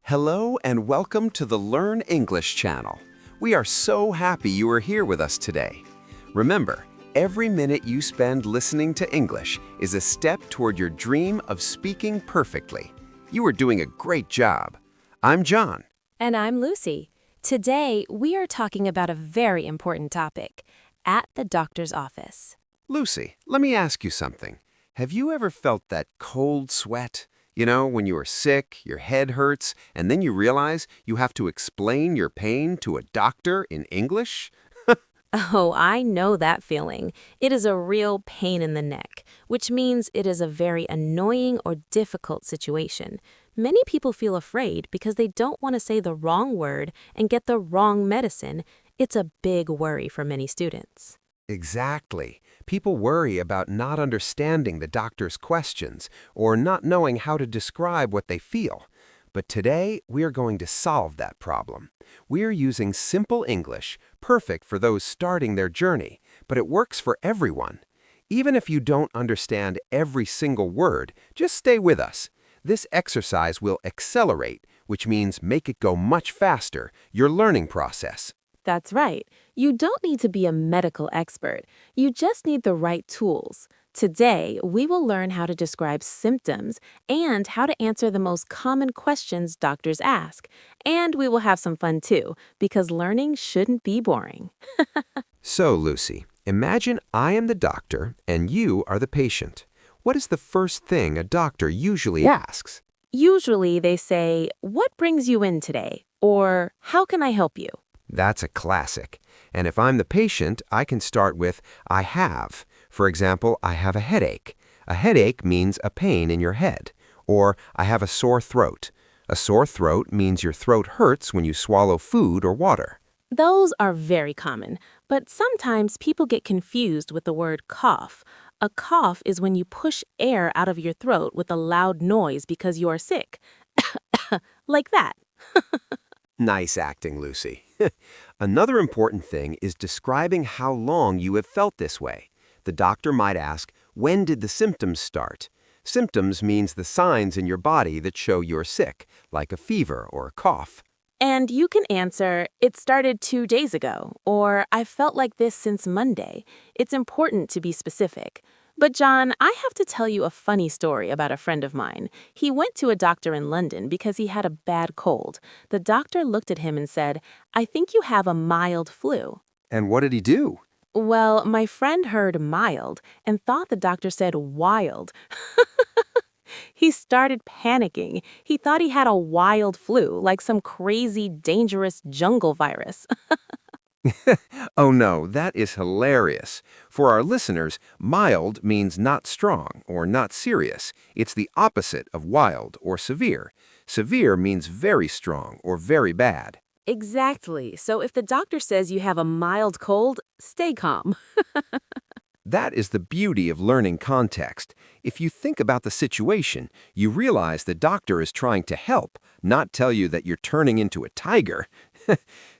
Hello and welcome to the Learn English channel. We are so happy you are here with us today. Remember, every minute you spend listening to English is a step toward your dream of speaking perfectly. You are doing a great job. I'm John. And I'm Lucy. Today, we are talking about a very important topic, at the doctor's office. Lucy, let me ask you something. Have you ever felt that cold sweat? You know, when you are sick, your head hurts, and then you realize you have to explain your pain to a doctor in English? Oh, I know that feeling. It is a real pain in the neck, which means it is a very annoying or difficult situation. Many people feel afraid because they don't want to say the wrong word and get the wrong medicine. It's a big worry for many students. Exactly. People worry about not understanding the doctor's questions or not knowing how to describe what they feel. But today, we are going to solve that problem. We are using simple English, perfect for those starting their journey, but it works for everyone. Even if you don't understand every single word, just stay with us. This exercise will accelerate, which means make it go much faster, your learning process. That's right. You don't need to be a medical expert. You just need the right tools. Today, we will learn how to describe symptoms and how to answer the most common questions doctors ask. And we will have some fun too, because learning shouldn't be boring. So, Lucy, imagine I am the doctor and you are the patient. What is the first thing a doctor usually asks? Usually, they say, "What brings you in today?" Or, "How can I help you?" That's a classic. And if I'm the patient, I can start with I have. For example, I have a headache. A headache means a pain in your head. Or I have a sore throat. A sore throat means your throat hurts when you swallow food or water. Those are very common, but sometimes people get confused with the word cough. A cough is when you push air out of your throat with a loud noise because you are sick. Like that. Nice acting, Lucy. Another important thing is describing how long you have felt this way. The doctor might ask, when did the symptoms start? Symptoms means the signs in your body that show you're sick, like a fever or a cough. And you can answer, "It started 2 days ago," or "I felt like this since Monday." It's important to be specific. But John, I have to tell you a funny story about a friend of mine. He went to a doctor in London because he had a bad cold. The doctor looked at him and said, "I think you have a mild flu." And what did he do? Well, my friend heard mild and thought the doctor said wild. He started panicking. He thought he had a wild flu, like some crazy, dangerous jungle virus. Oh no, that is hilarious. For our listeners, mild means not strong or not serious. It's the opposite of wild or severe. Severe means very strong or very bad. Exactly. So if the doctor says you have a mild cold, stay calm. That is the beauty of learning context. If you think about the situation, you realize the doctor is trying to help, not tell you that you're turning into a tiger.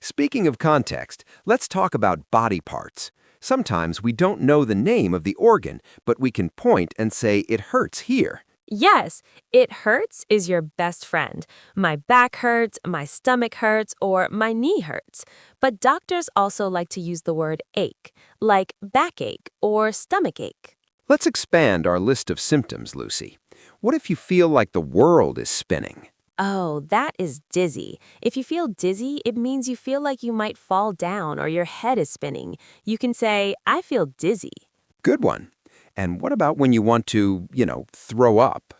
Speaking of context, let's talk about body parts. Sometimes we don't know the name of the organ, but we can point and say it hurts here. Yes, "it hurts" is your best friend. My back hurts, my stomach hurts, or my knee hurts. But doctors also like to use the word ache, like backache or stomachache. Let's expand our list of symptoms, Lucy. What if you feel like the world is spinning? Oh, that is dizzy. If you feel dizzy, it means you feel like you might fall down or your head is spinning. You can say, "I feel dizzy." Good one. And what about when you want to, throw up?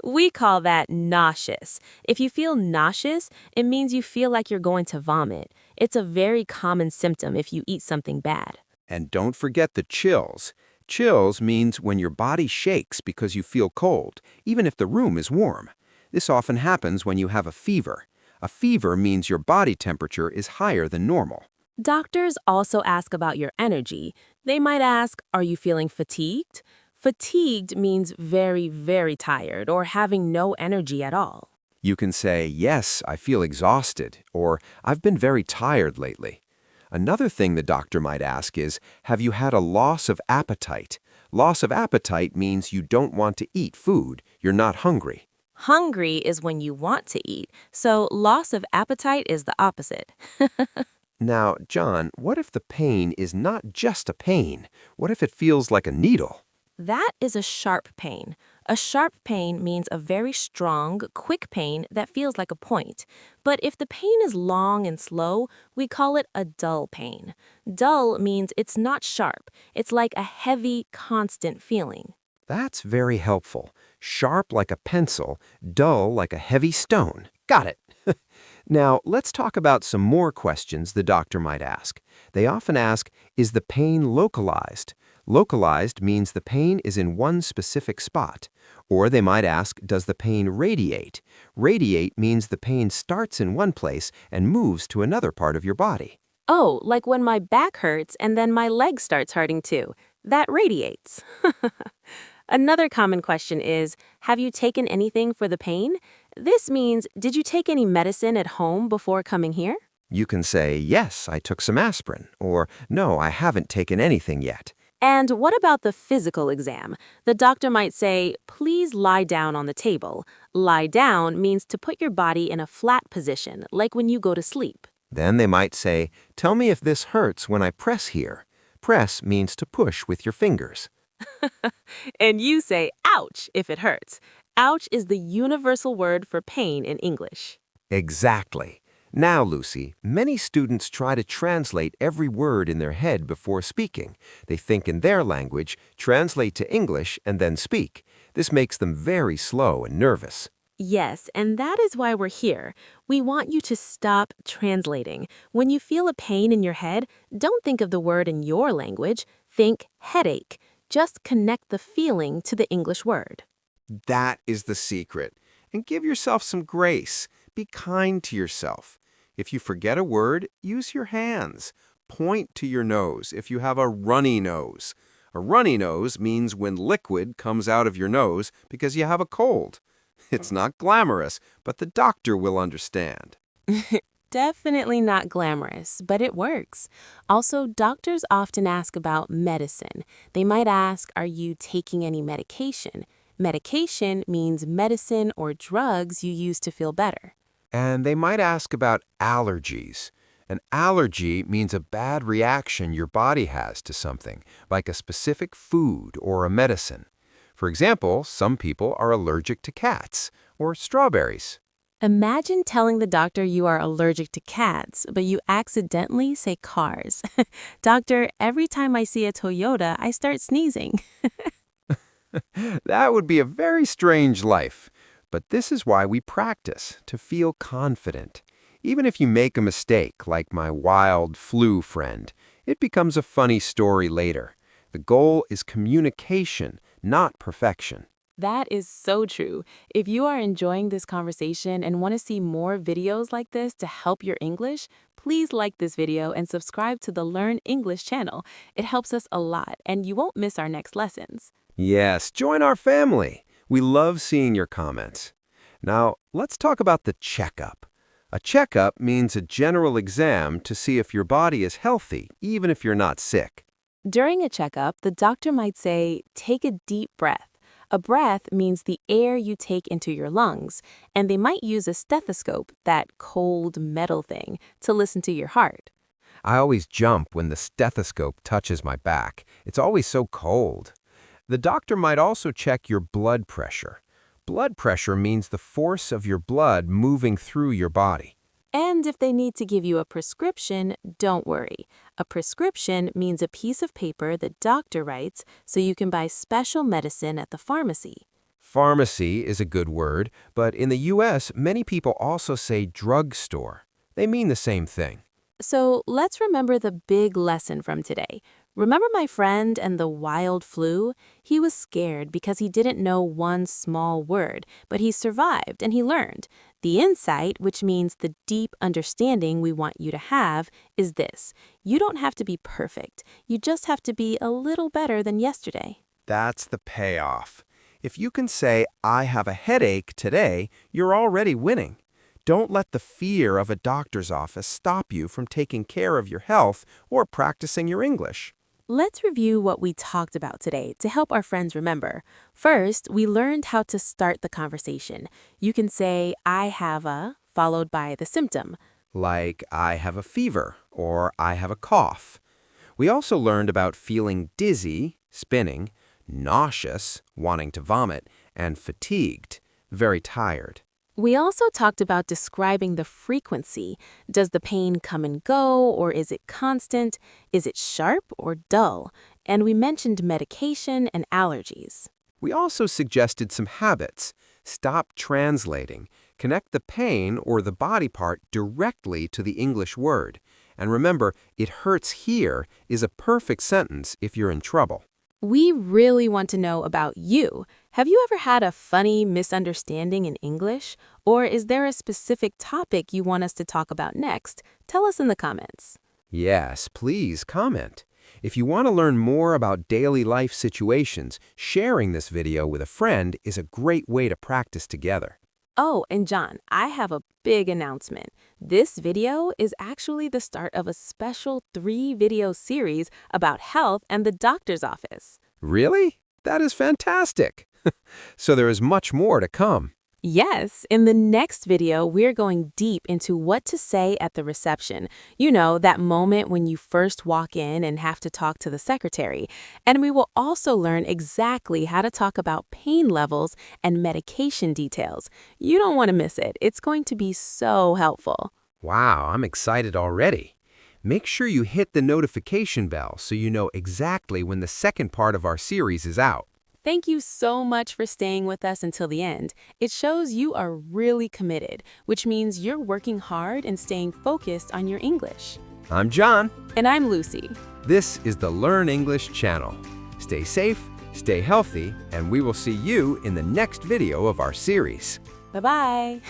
We call that nauseous. If you feel nauseous, it means you feel like you're going to vomit. It's a very common symptom if you eat something bad. And don't forget the chills. Chills means when your body shakes because you feel cold, even if the room is warm. This often happens when you have a fever. A fever means your body temperature is higher than normal. Doctors also ask about your energy. They might ask, "Are you feeling fatigued?" Fatigued means very, very tired or having no energy at all. You can say, yes, I feel exhausted, or I've been very tired lately. Another thing the doctor might ask is, have you had a loss of appetite? Loss of appetite means you don't want to eat food, you're not hungry. Hungry is when you want to eat, so loss of appetite is the opposite. Now, John, what if the pain is not just a pain? What if it feels like a needle? That is a sharp pain. A sharp pain means a very strong, quick pain that feels like a point. But if the pain is long and slow, we call it a dull pain. Dull means it's not sharp. It's like a heavy, constant feeling. That's very helpful. Sharp like a pencil, dull like a heavy stone. Got it. Now, let's talk about some more questions the doctor might ask. They often ask, is the pain localized? Localized means the pain is in one specific spot. Or they might ask, does the pain radiate? Radiate means the pain starts in one place and moves to another part of your body. Oh, like when my back hurts and then my leg starts hurting too. That radiates. Another common question is, have you taken anything for the pain? This means, did you take any medicine at home before coming here? You can say, yes, I took some aspirin, or no, I haven't taken anything yet. And what about the physical exam? The doctor might say, please lie down on the table. Lie down means to put your body in a flat position, like when you go to sleep. Then they might say, tell me if this hurts when I press here. Press means to push with your fingers. And you say, ouch, if it hurts. Ouch is the universal word for pain in English. Exactly. Now, Lucy, many students try to translate every word in their head before speaking. They think in their language, translate to English, and then speak. This makes them very slow and nervous. Yes, and that is why we're here. We want you to stop translating. When you feel a pain in your head, don't think of the word in your language. Think headache. Just connect the feeling to the English word. That is the secret. And give yourself some grace. Be kind to yourself. If you forget a word, use your hands. Point to your nose if you have a runny nose. A runny nose means when liquid comes out of your nose because you have a cold. It's not glamorous, but the doctor will understand. Definitely not glamorous, but it works. Also, doctors often ask about medicine. They might ask, are you taking any medication? Medication means medicine or drugs you use to feel better. And they might ask about allergies. An allergy means a bad reaction your body has to something, like a specific food or a medicine. For example, some people are allergic to cats or strawberries. Imagine telling the doctor you are allergic to cats, but you accidentally say cars. Doctor, every time I see a Toyota, I start sneezing. That would be a very strange life. But this is why we practice, to feel confident. Even if you make a mistake, like my wild flu friend, it becomes a funny story later. The goal is communication, not perfection. That is so true. If you are enjoying this conversation and want to see more videos like this to help your English, please like this video and subscribe to the Learn English channel. It helps us a lot, and you won't miss our next lessons. Yes, join our family. We love seeing your comments. Now, let's talk about the checkup. A checkup means a general exam to see if your body is healthy, even if you're not sick. During a checkup, the doctor might say, take a deep breath. A breath means the air you take into your lungs, and they might use a stethoscope, that cold metal thing, to listen to your heart. I always jump when the stethoscope touches my back. It's always so cold. The doctor might also check your blood pressure. Blood pressure means the force of your blood moving through your body. And if they need to give you a prescription, don't worry. A prescription means a piece of paper the doctor writes so you can buy special medicine at the pharmacy. Pharmacy is a good word, but in the U.S., many people also say drugstore. They mean the same thing. So let's remember the big lesson from today. Remember my friend and the wild flu? He was scared because he didn't know one small word, but he survived and he learned. The insight, which means the deep understanding we want you to have, is this. You don't have to be perfect. You just have to be a little better than yesterday. That's the payoff. If you can say, I have a headache today, you're already winning. Don't let the fear of a doctor's office stop you from taking care of your health or practicing your English. Let's review what we talked about today to help our friends remember. First, we learned how to start the conversation. You can say, I have a, followed by the symptom. Like, I have a fever or I have a cough. We also learned about feeling dizzy, spinning, nauseous, wanting to vomit, and fatigued, very tired. We also talked about describing the frequency. Does the pain come and go, or is it constant? Is it sharp or dull? And we mentioned medication and allergies. We also suggested some habits. Stop translating. Connect the pain or the body part directly to the English word. And remember, it hurts here is a perfect sentence if you're in trouble. We really want to know about you. Have you ever had a funny misunderstanding in English? Or is there a specific topic you want us to talk about next? Tell us in the comments. Yes, please comment. If you want to learn more about daily life situations, sharing this video with a friend is a great way to practice together. Oh, and John, I have a big announcement. This video is actually the start of a special 3-video series about health and the doctor's office. Really? That is fantastic. So there is much more to come. Yes, in the next video, we're going deep into what to say at the reception. You know, that moment when you first walk in and have to talk to the secretary. And we will also learn exactly how to talk about pain levels and medication details. You don't want to miss it. It's going to be so helpful. Wow, I'm excited already. Make sure you hit the notification bell so you know exactly when the second part of our series is out. Thank you so much for staying with us until the end. It shows you are really committed, which means you're working hard and staying focused on your English. I'm John. And I'm Lucy. This is the Learn English channel. Stay safe, stay healthy, and we will see you in the next video of our series. Bye-bye.